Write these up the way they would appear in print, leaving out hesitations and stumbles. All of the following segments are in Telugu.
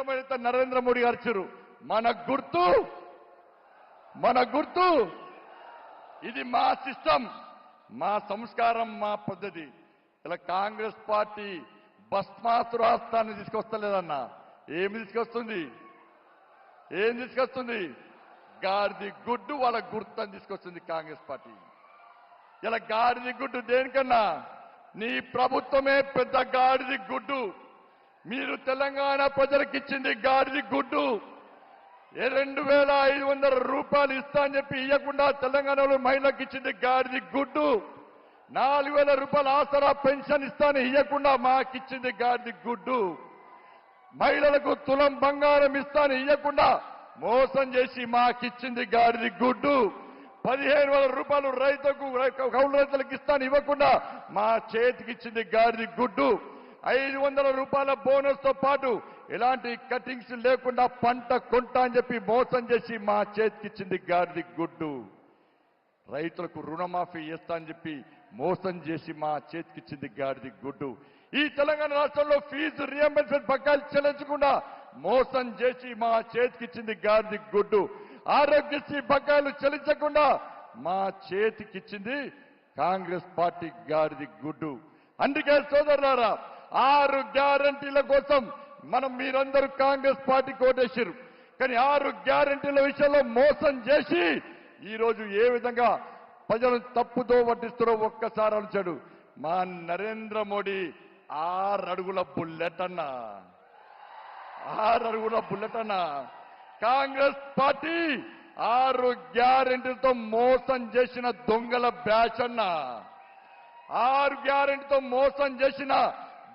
ఏమైతే నరేంద్ర మోడీ గారు ఇచ్చారు మన గుర్తు ఇది మా సిస్టమ్, మా సంస్కారం, మా పద్ధతి. ఇలా కాంగ్రెస్ పార్టీ భస్మాసురాస్త్రాన్ని తీసుకొస్తలేదన్నా. ఏమి తీసుకొస్తుంది? గాడిది గుడ్డు వాళ్ళ గుర్తు తీసుకొస్తుంది కాంగ్రెస్ పార్టీ. ఇలా గాడిది గుడ్డు దేనికన్నా? నీ ప్రభుత్వమే పెద్ద గాడిది గుడ్డు. మీరు తెలంగాణ ప్రజలకు ఇచ్చింది గాడిది గుడ్డు. 2,500 రూపాయలు ఇస్తా అని చెప్పి ఇవ్వకుండా తెలంగాణలో మహిళలకు ఇచ్చింది గాడిది గుడ్డు. 4,000 రూపాయల ఆసరా పెన్షన్ ఇస్తాను ఇవ్వకుండా మాకిచ్చింది గాడిది గుడ్డు. మహిళలకు తులం బంగారం ఇస్తాను ఇవ్వకుండా మోసం చేసి మాకిచ్చింది గాడిది గుడ్డు. 15,000 రూపాయలు కౌలు రైతులకు ఇస్తాను ఇవ్వకుండా మా చేతికిచ్చింది గాడిది గుడ్డు. 500 రూపాయల బోనస్ తో పాటు ఎలాంటి కటింగ్స్ లేకుండా పంట కొంటా అని చెప్పి మోసం చేసి మా చేతికిచ్చింది గాడిది గుడ్డు. రైతులకు రుణమాఫీ చేస్తా అని చెప్పి మోసం చేసి మా చేతికిచ్చింది గాడిది గుడ్డు. ఈ తెలంగాణ రాష్ట్రంలో ఫీజు రియంబర్స్మెంట్ బకాయిలు చెల్లించకుండా మోసం చేసి మా చేతికిచ్చింది గాడిది గుడ్డు. ఆరోగ్యశ్రీ బకాయిలు చెల్లించకుండా మా చేతికిచ్చింది కాంగ్రెస్ పార్టీ గాడిది గుడ్డు. అందుకే సోదరులారా, 6 గ్యారంటీల కోసం మీరందరూ కాంగ్రెస్ పార్టీకి ఓటేశారు. కానీ 6 గ్యారంటీల విషయంలో మోసం చేసి ఈ రోజు ఏ విధంగా ప్రజలను తప్పుతో పట్టిస్తారో ఒక్కసారి ఆలోచించాడు. మా నరేంద్ర మోడీ 6 అడుగుల బుల్లెట్ అన్నా. 6 అడుగుల బుల్లెట్ అన్నా. కాంగ్రెస్ పార్టీ 6 గ్యారెంటీలతో మోసం చేసిన దొంగల బ్యాచ్ అన్నా. 6 గ్యారెంటీతో మోసం చేసిన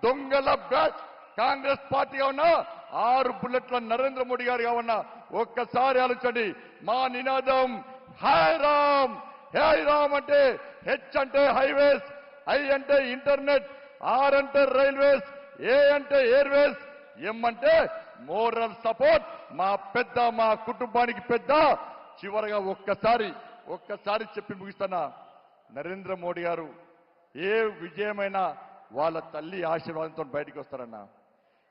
దొంగల బ్యాచ్ కాంగ్రెస్ పార్టీ కావన్నా, 6 బుల్లెట్ల నరేంద్ర మోడీ గారు కావన్నా. ఒక్కసారి ఆలోచించండి. మా నినాదం హై రామ్. హై రామ్ అంటే హెచ్ అంటే హైవేస్, ఐ అంటే ఇంటర్నెట్, ఆర్ అంటే రైల్వేస్, ఏ అంటే ఎయిర్వేస్, ఎం అంటే మోరల్ సపోర్ట్. మా కుటుంబానికి పెద్ద. చివరగా ఒక్కసారి చెప్పి ముగిస్తున్నా. నరేంద్ర మోడీ గారు ఏ విజయమైనా వాళ్ళ తల్లి ఆశీర్వాదంతో బయటికి వస్తారన్నా.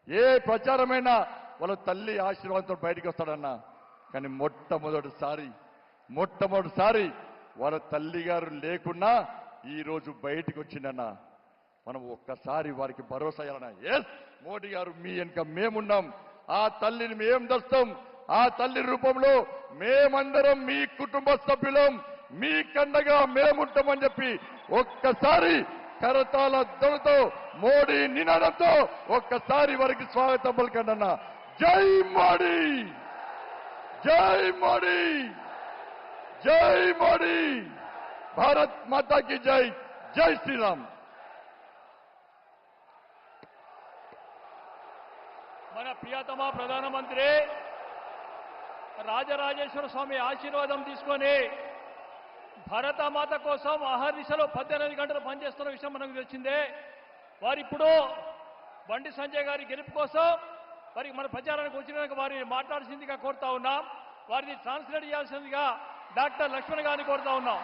ఏ ప్రచారమైనా వాళ్ళ తల్లి ఆశీర్వాదంతో బయటికి వస్తాడన్నా. కానీ మొట్టమొదటిసారి వాళ్ళ తల్లి గారు లేకున్నా ఈ రోజు బయటికి వచ్చిందన్నా. మనం ఒక్కసారి వారికి భరోసా ఇవ్వాలన్నా. ఎస్, మోడీ గారు మీ వెనుక మేమున్నాం. ఆ తల్లిని మేం దస్తాం. ఆ తల్లి రూపంలో మేమందరం మీ కుటుంబ సభ్యులం, మీ కండగా మేముంటామని చెప్పి ఒక్కసారి కరతాల ధ్వనితో మోడీ నినాదంతో ఒక్కసారి వారికి స్వాగతం పలకండి అన్న. జై మోడీ, జై మోడీ, జై మోడీ. భారత్ మాతాకి జై. జై శ్రీరామ్. మన ప్రియతమ ప్రధానమంత్రి రాజరాజేశ్వర స్వామి ఆశీర్వాదం తీసుకొని భారతమాత కోసం అహర్నిశలో 18 గంటలు పనిచేస్తున్న విషయం మనకు తెలిసిందే. వారిప్పుడు బండి సంజయ్ గారి గెలుపు కోసం వారికి మన ప్రచారానికి వచ్చినందుకు వారిని మాట్లాడాల్సిందిగా కోరుతా ఉన్నాం. వారిని ట్రాన్స్లేట్ చేయాల్సిందిగా డాక్టర్ లక్ష్మణ్ గారిని కోరుతా ఉన్నాం.